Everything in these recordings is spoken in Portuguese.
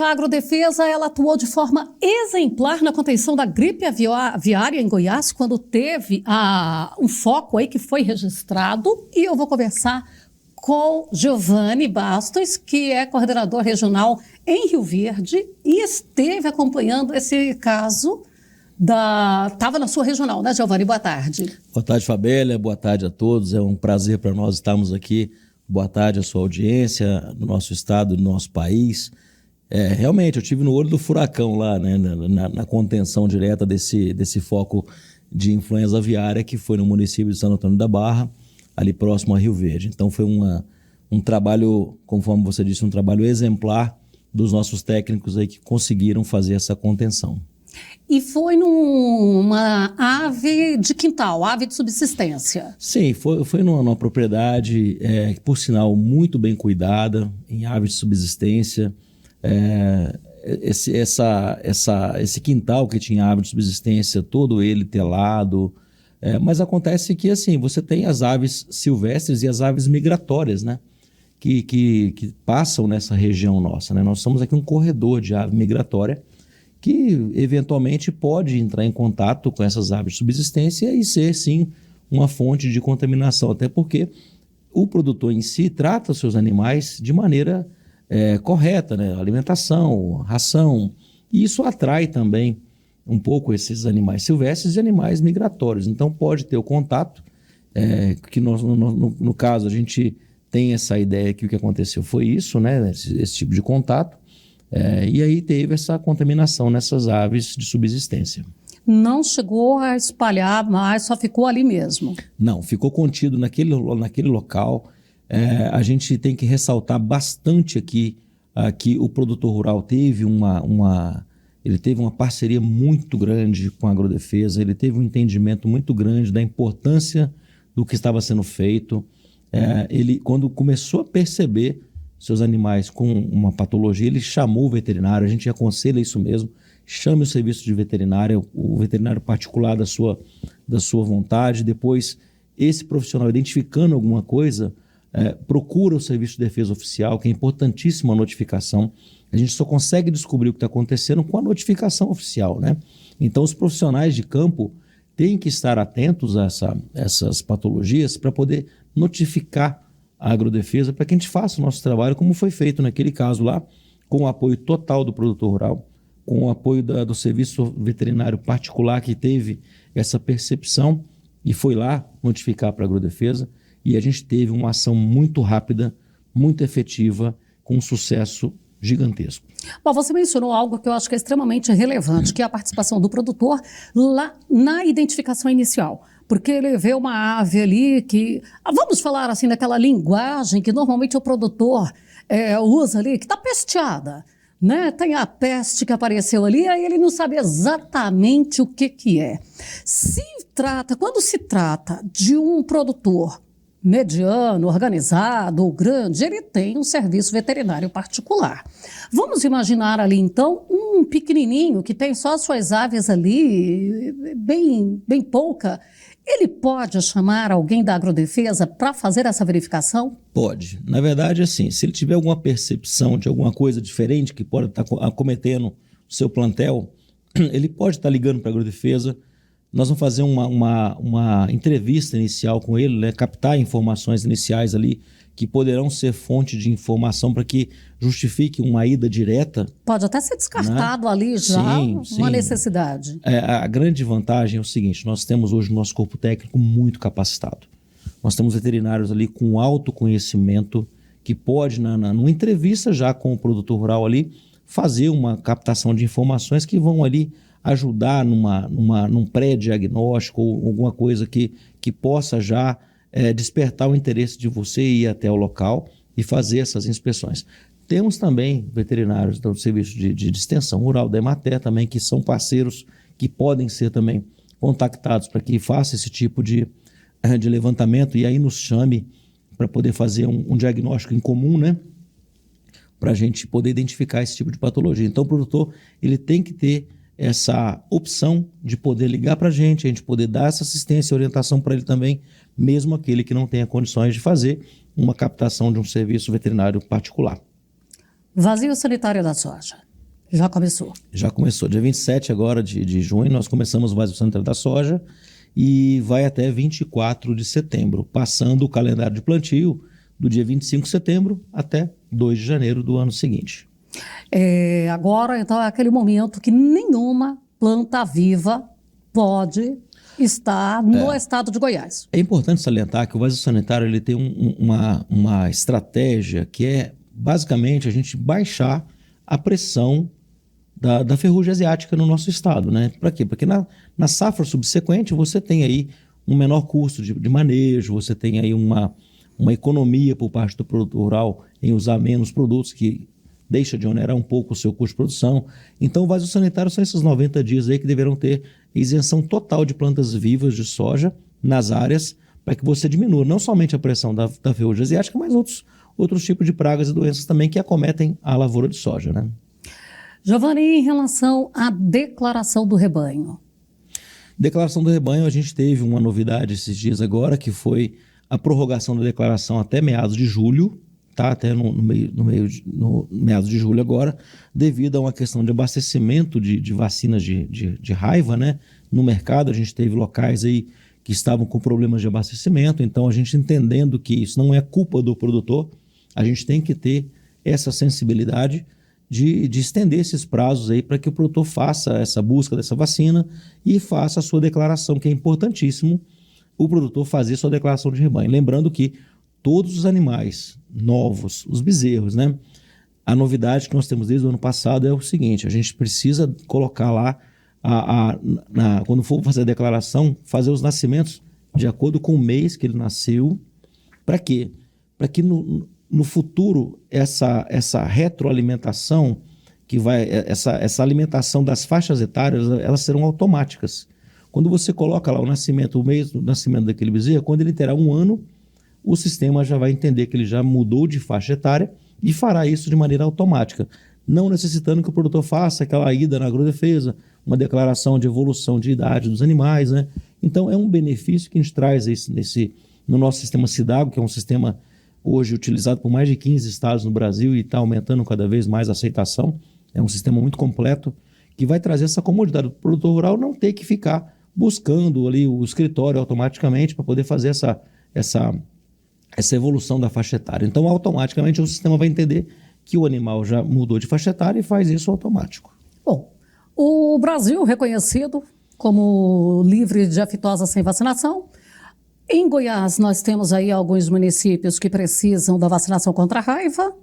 A Agrodefesa, ela atuou de forma exemplar na contenção da gripe aviária em Goiás, quando teve um foco aí que foi registrado. E eu vou conversar com Giovanni Bastos, que é coordenador regional em Rio Verde e esteve acompanhando esse caso estava na sua regional, né, Giovanni? Boa tarde. Boa tarde, Fabélia. Boa tarde a todos. É um prazer para nós estarmos aqui. Boa tarde à sua audiência, no nosso estado, no nosso país. Realmente, eu estive no olho do furacão lá, né, na contenção direta desse foco de influenza aviária que foi no município de Santo Antônio da Barra, ali próximo a Rio Verde. Então foi um trabalho, conforme você disse, um trabalho exemplar dos nossos técnicos aí que conseguiram fazer essa contenção. E foi numa ave de quintal, ave de subsistência? Sim, foi numa propriedade, por sinal, muito bem cuidada, em ave de subsistência. Esse quintal que tinha ave de subsistência, todo ele telado, mas acontece que assim, você tem as aves silvestres e as aves migratórias, né, que passam nessa região nossa, né? Nós somos aqui um corredor de ave migratória que eventualmente pode entrar em contato com essas aves de subsistência e ser sim uma fonte de contaminação, até porque o produtor em si trata os seus animais de maneira correta, né? Alimentação, ração, e isso atrai também um pouco esses animais silvestres e animais migratórios. Então pode ter o contato, que no caso a gente tem essa ideia que o que aconteceu foi isso, né? Esse tipo de contato, e aí teve essa contaminação nessas aves de subsistência. Não chegou a espalhar, mas só ficou ali mesmo? Não, ficou contido naquele local. A gente tem que ressaltar bastante aqui que o produtor rural teve ele teve uma parceria muito grande com a Agrodefesa, ele teve um entendimento muito grande da importância do que estava sendo feito. Ele, quando começou a perceber seus animais com uma patologia, ele chamou o veterinário, a gente aconselha isso mesmo, chame o serviço de veterinário, o veterinário particular da sua vontade. Depois, esse profissional identificando alguma coisa, procura o Serviço de Defesa Oficial, que é importantíssima a notificação. A gente só consegue descobrir o que está acontecendo com a notificação oficial, né? Então, os profissionais de campo têm que estar atentos a essas patologias para poder notificar a Agrodefesa, para que a gente faça o nosso trabalho como foi feito naquele caso lá, com o apoio total do produtor rural, com o apoio do Serviço Veterinário Particular, que teve essa percepção e foi lá notificar para a Agrodefesa. E a gente teve uma ação muito rápida, muito efetiva, com um sucesso gigantesco. Bom, você mencionou algo que eu acho que é extremamente relevante, que é a participação do produtor lá na identificação inicial. Porque ele vê uma ave ali que, vamos falar assim, daquela linguagem que normalmente o produtor usa ali, que está pesteada, né? Tem a peste que apareceu ali, aí ele não sabe exatamente o que é. Quando se trata de um produtor mediano, organizado ou grande, ele tem um serviço veterinário particular. Vamos imaginar ali, então, um pequenininho que tem só suas aves ali, bem pouca. Ele pode chamar alguém da Agrodefesa para fazer essa verificação? Pode. Na verdade, assim, se ele tiver alguma percepção de alguma coisa diferente que pode estar acometendo o seu plantel, ele pode estar ligando para a Agrodefesa. Nós vamos fazer uma entrevista inicial com ele, né? Captar informações iniciais ali que poderão ser fonte de informação para que justifique uma ida direta. Pode até ser descartado, né? Ali já uma necessidade. A grande vantagem é o seguinte: nós temos hoje o nosso corpo técnico muito capacitado. Nós temos veterinários ali com alto conhecimento que pode, numa entrevista já com o produtor rural ali, fazer uma captação de informações que vão ali ajudar num pré-diagnóstico ou alguma coisa que possa já despertar o interesse de você ir até o local e fazer essas inspeções. Temos também veterinários do Serviço de Extensão Rural da Emater também, que são parceiros que podem ser também contactados para que faça esse tipo de levantamento e aí nos chame para poder fazer um diagnóstico em comum, né? Para a gente poder identificar esse tipo de patologia. Então o produtor ele tem que ter essa opção de poder ligar para a gente poder dar essa assistência e orientação para ele também, mesmo aquele que não tenha condições de fazer uma captação de um serviço veterinário particular. Vazio sanitário da soja. Já começou. Já começou. Dia 27 agora de junho, nós começamos o vaso sanitário da soja e vai até 24 de setembro, passando o calendário de plantio do dia 25 de setembro até 2 de janeiro do ano seguinte. Agora, então, é aquele momento que nenhuma planta viva pode estar no estado de Goiás. É importante salientar que o vaso sanitário ele tem uma estratégia que é, basicamente, a gente baixar a pressão da ferrugem asiática no nosso estado, né? Para quê? Porque na safra subsequente você tem aí um menor custo de manejo, você tem aí uma economia por parte do produtor rural em usar menos produtos, que deixa de onerar um pouco o seu custo de produção. Então o vaso sanitário são esses 90 dias aí que deverão ter isenção total de plantas vivas de soja nas áreas, para que você diminua não somente a pressão da ferrugem asiática, mas outros tipos de pragas e doenças também que acometem a lavoura de soja, né? Giovanni, em relação à declaração do rebanho. Declaração do rebanho, a gente teve uma novidade esses dias agora, que foi a prorrogação da declaração até meados de julho, tá? Até no meados de julho agora, devido a uma questão de abastecimento de vacinas de raiva, né? No mercado, a gente teve locais aí que estavam com problemas de abastecimento, então a gente entendendo que isso não é culpa do produtor, a gente tem que ter essa sensibilidade de estender esses prazos aí para que o produtor faça essa busca dessa vacina e faça a sua declaração, que é importantíssimo o produtor fazer sua declaração de rebanho. Lembrando que todos os animais novos, os bezerros, né? A novidade que nós temos desde o ano passado é o seguinte: a gente precisa colocar lá, quando for fazer a declaração, fazer os nascimentos de acordo com o mês que ele nasceu. Para quê? Para que no futuro, essa retroalimentação, essa alimentação das faixas etárias, elas serão automáticas. Quando você coloca lá o mês do nascimento daquele bezerro, quando ele terá 1 ano, o sistema já vai entender que ele já mudou de faixa etária e fará isso de maneira automática, não necessitando que o produtor faça aquela ida na agrodefesa, uma declaração de evolução de idade dos animais, né? Então é um benefício que a gente traz no nosso sistema SIDAGO, que é um sistema hoje utilizado por mais de 15 estados no Brasil e está aumentando cada vez mais a aceitação. É um sistema muito completo que vai trazer essa comodidade do produtor rural não ter que ficar buscando ali o escritório automaticamente para poder fazer essa evolução da faixa etária. Então, automaticamente, o sistema vai entender que o animal já mudou de faixa etária e faz isso automático. Bom, o Brasil reconhecido como livre de aftosa sem vacinação. Em Goiás, nós temos aí alguns municípios que precisam da vacinação contra a raiva.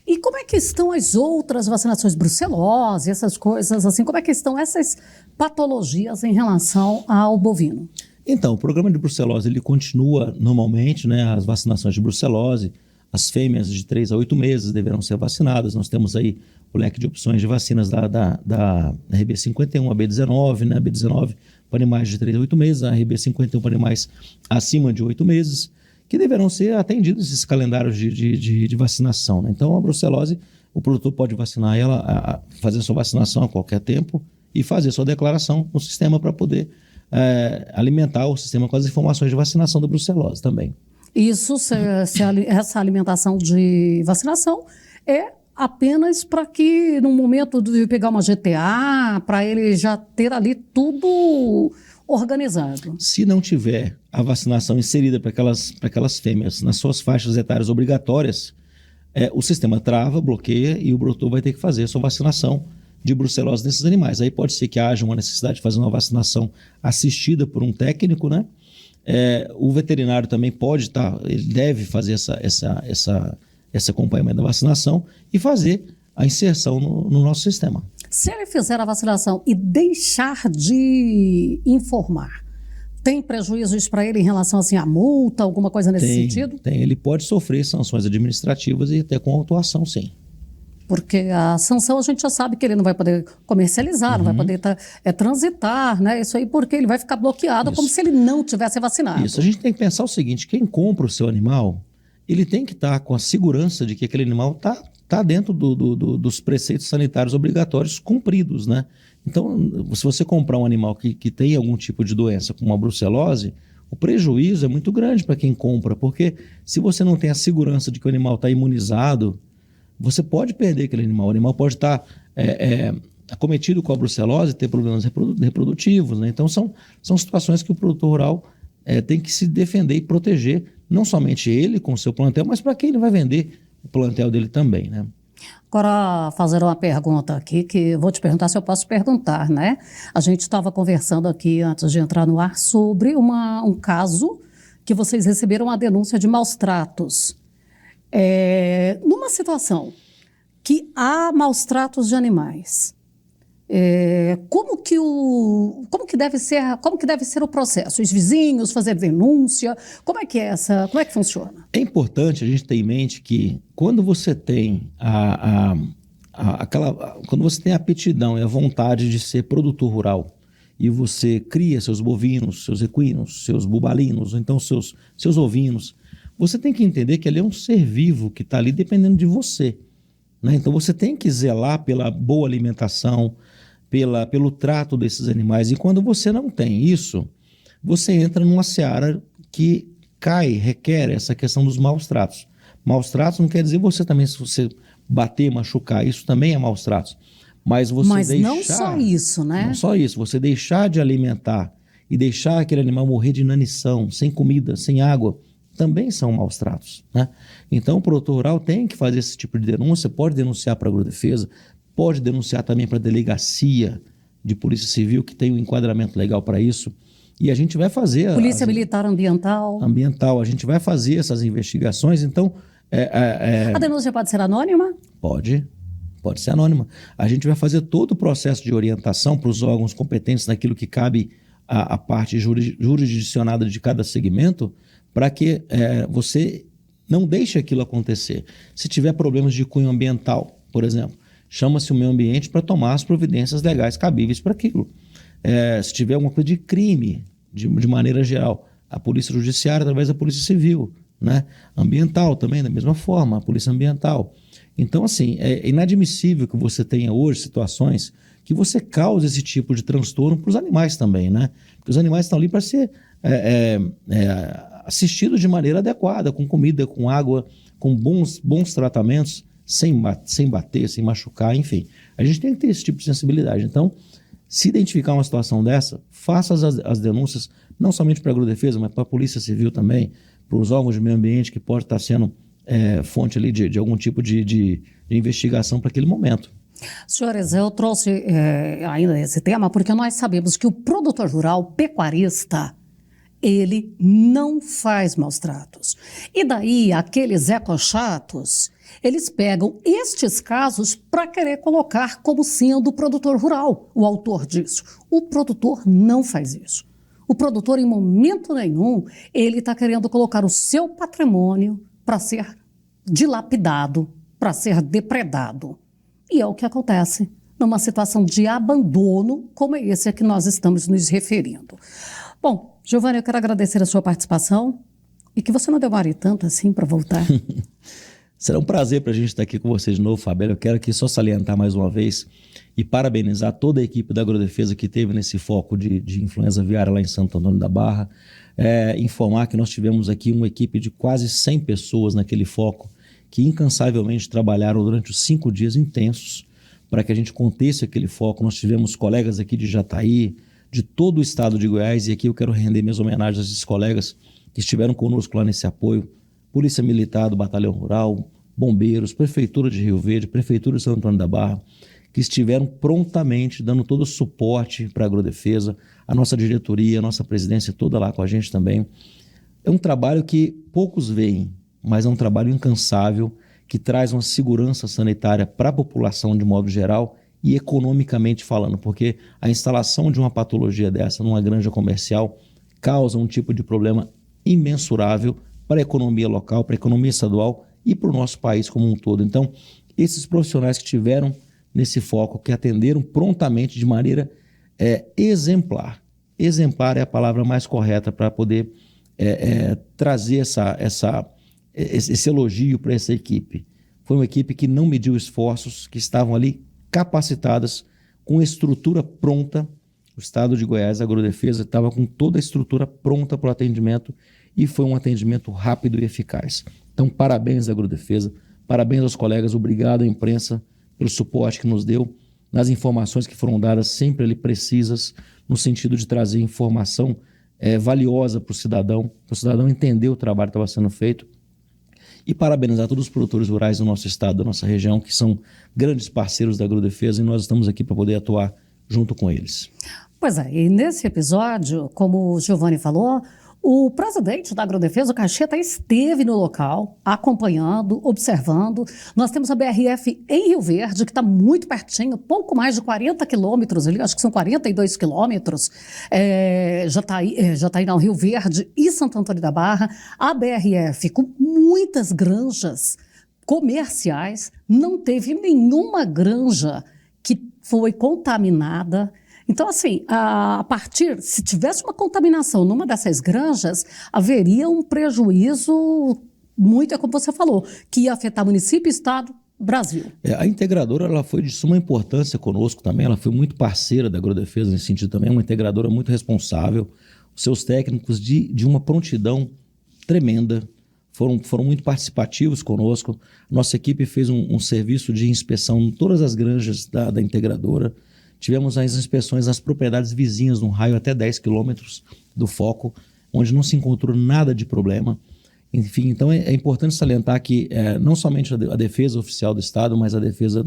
E como é que estão as outras vacinações, brucelose, essas coisas assim? Como é que estão essas patologias em relação ao bovino? Então, o programa de brucelose, ele continua normalmente, né? As vacinações de brucelose, as fêmeas de 3 a 8 meses deverão ser vacinadas. Nós temos aí o leque de opções de vacinas da RB51, a B19, né? A B19 para animais de 3 a 8 meses, a RB51 para animais acima de 8 meses, que deverão ser atendidos esses calendários de vacinação, né? Então, a brucelose, o produtor pode vacinar ela, fazer sua vacinação a qualquer tempo e fazer sua declaração no sistema para poder alimentar o sistema com as informações de vacinação da brucelose também. Isso, essa alimentação de vacinação é apenas para que, no momento de pegar uma GTA, para ele já ter ali tudo organizado. Se não tiver a vacinação inserida para aquelas fêmeas nas suas faixas etárias obrigatórias, o sistema trava, bloqueia e o produtor vai ter que fazer a sua vacinação de brucelose nesses animais. Aí pode ser que haja uma necessidade de fazer uma vacinação assistida por um técnico, né? O veterinário também ele deve fazer esse acompanhamento da vacinação e fazer a inserção no nosso sistema. Se ele fizer a vacinação e deixar de informar, tem prejuízos para ele em relação assim, a multa, alguma coisa nesse sentido? Tem, ele pode sofrer sanções administrativas e até com autuação, sim. Porque a sanção a gente já sabe que ele não vai poder comercializar, não vai poder transitar, né? Isso aí porque ele vai ficar bloqueado como se ele não tivesse vacinado. Isso, a gente tem que pensar o seguinte: quem compra o seu animal, ele tem que estar com a segurança de que aquele animal está dentro dos preceitos sanitários obrigatórios cumpridos, né? Então, se você comprar um animal que tem algum tipo de doença, como a brucelose, o prejuízo é muito grande para quem compra, porque se você não tem a segurança de que o animal está imunizado, você pode perder aquele animal. O animal pode estar acometido com a brucelose ter problemas reprodutivos, né? Então são situações que o produtor rural tem que se defender e proteger, não somente ele com o seu plantel, mas para quem ele vai vender o plantel dele também, né? Agora, fazer uma pergunta aqui, que vou te perguntar se eu posso perguntar, né? A gente estava conversando aqui, antes de entrar no ar, sobre um caso que vocês receberam a denúncia de maus tratos. Numa situação que há maus tratos de animais, como que deve ser o processo? Os vizinhos fazer denúncia? Como é que funciona? É importante a gente ter em mente que quando você tem quando você tem a aptidão e a vontade de ser produtor rural e você cria seus bovinos, seus equinos, seus bubalinos, ou então seus ovinos, você tem que entender que ele é um ser vivo que está ali dependendo de você, né? Então você tem que zelar pela boa alimentação, pelo trato desses animais. E quando você não tem isso, você entra numa seara que requer essa questão dos maus tratos. Maus tratos não quer dizer você também, se você bater, machucar, isso também é maus tratos. Mas não só isso, né? Não só isso, você deixar de alimentar e deixar aquele animal morrer de inanição, sem comida, sem água, também são maus tratos, né? Então o produtor rural tem que fazer esse tipo de denúncia, pode denunciar para a agrodefesa, pode denunciar também para a delegacia de polícia civil, que tem um enquadramento legal para isso. E a gente vai fazer... Polícia Militar Ambiental. A gente vai fazer essas investigações. Então... A denúncia pode ser anônima? Pode ser anônima. A gente vai fazer todo o processo de orientação para os órgãos competentes naquilo que cabe à parte jurisdicionada de cada segmento, para que você não deixe aquilo acontecer. Se tiver problemas de cunho ambiental, por exemplo, chama-se o meio ambiente para tomar as providências legais cabíveis para aquilo. Se tiver alguma coisa de crime, de maneira geral, a polícia judiciária através da polícia civil, né? Ambiental também, da mesma forma, a polícia ambiental. Então, assim, é inadmissível que você tenha hoje situações que você cause esse tipo de transtorno para os animais também, né? Porque os animais estão ali para ser assistidos de maneira adequada, com comida, com água, com bons tratamentos, sem bater, sem machucar, enfim. A gente tem que ter esse tipo de sensibilidade. Então, se identificar uma situação dessa, faça as denúncias, não somente para a agrodefesa, mas para a polícia civil também, para os órgãos de meio ambiente, que pode estar sendo fonte ali de algum tipo de investigação para aquele momento. Senhores, eu trouxe ainda esse tema porque nós sabemos que o produtor rural pecuarista, ele não faz maus tratos. E daí, aqueles ecochatos, eles pegam estes casos para querer colocar como sendo o produtor rural, o autor disso. O produtor não faz isso. O produtor, em momento nenhum, ele está querendo colocar o seu patrimônio para ser dilapidado, para ser depredado. E é o que acontece numa situação de abandono como esse a que nós estamos nos referindo. Bom, Giovanni, eu quero agradecer a sua participação e que você não demore tanto assim para voltar. Será um prazer para a gente estar aqui com vocês de novo, Fabíola. Eu quero aqui só salientar mais uma vez e parabenizar toda a equipe da Agrodefesa que teve nesse foco de influenza aviária lá em Santo Antônio da Barra. Informar que nós tivemos aqui uma equipe de quase 100 pessoas naquele foco que incansavelmente trabalharam durante os 5 dias intensos para que a gente contesse aquele foco. Nós tivemos colegas aqui de Jataí, de todo o estado de Goiás, e aqui eu quero render minhas homenagens a esses colegas que estiveram conosco lá nesse apoio. Polícia Militar do Batalhão Rural, bombeiros, Prefeitura de Rio Verde, Prefeitura de Santo Antônio da Barra, que estiveram prontamente dando todo o suporte para a agrodefesa, a nossa diretoria, a nossa presidência toda lá com a gente também. É um trabalho que poucos veem, mas é um trabalho incansável, que traz uma segurança sanitária para a população de modo geral e economicamente falando, porque a instalação de uma patologia dessa numa granja comercial causa um tipo de problema imensurável para a economia local, para a economia estadual e para o nosso país como um todo. Então, esses profissionais que tiveram nesse foco, que atenderam prontamente de maneira exemplar. Exemplar é a palavra mais correta para poder trazer esse elogio para essa equipe. Foi uma equipe que não mediu esforços, que estavam ali capacitadas, com estrutura pronta. O estado de Goiás, a Agrodefesa, estava com toda a estrutura pronta para o atendimento e foi um atendimento rápido e eficaz. Então, parabéns à Agrodefesa, parabéns aos colegas, obrigado à imprensa pelo suporte que nos deu nas informações que foram dadas, sempre ali precisas, no sentido de trazer informação valiosa para o cidadão entender o trabalho que estava sendo feito. E parabenizar todos os produtores rurais do nosso estado, da nossa região, que são grandes parceiros da Agrodefesa, e nós estamos aqui para poder atuar junto com eles. Pois é, e nesse episódio, como o Giovanni falou, o presidente da Agrodefesa, o Caixeta, esteve no local, acompanhando, observando. Nós temos a BRF em Rio Verde, que está muito pertinho, pouco mais de 40 quilômetros, acho que são 42 quilômetros, já está aí no Rio Verde e Santo Antônio da Barra. A BRF, com muitas granjas comerciais, não teve nenhuma granja que foi contaminada. Então, assim, se tivesse uma contaminação numa dessas granjas, haveria um prejuízo muito, é como você falou, que ia afetar município, estado, Brasil. A integradora ela foi de suma importância conosco também, ela foi muito parceira da Agrodefesa nesse sentido também, uma integradora muito responsável, os seus técnicos de uma prontidão tremenda, foram muito participativos conosco. Nossa equipe fez um serviço de inspeção em todas as granjas da integradora. Tivemos as inspeções nas propriedades vizinhas, num raio até 10 quilômetros do foco, onde não se encontrou nada de problema. Enfim, então é importante salientar que não somente a defesa oficial do Estado, mas a defesa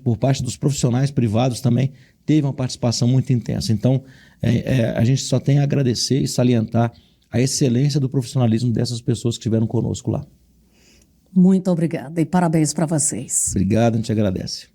por parte dos profissionais privados também teve uma participação muito intensa. Então, a gente só tem a agradecer e salientar a excelência do profissionalismo dessas pessoas que estiveram conosco lá. Muito obrigada e parabéns para vocês. Obrigado, a gente agradece.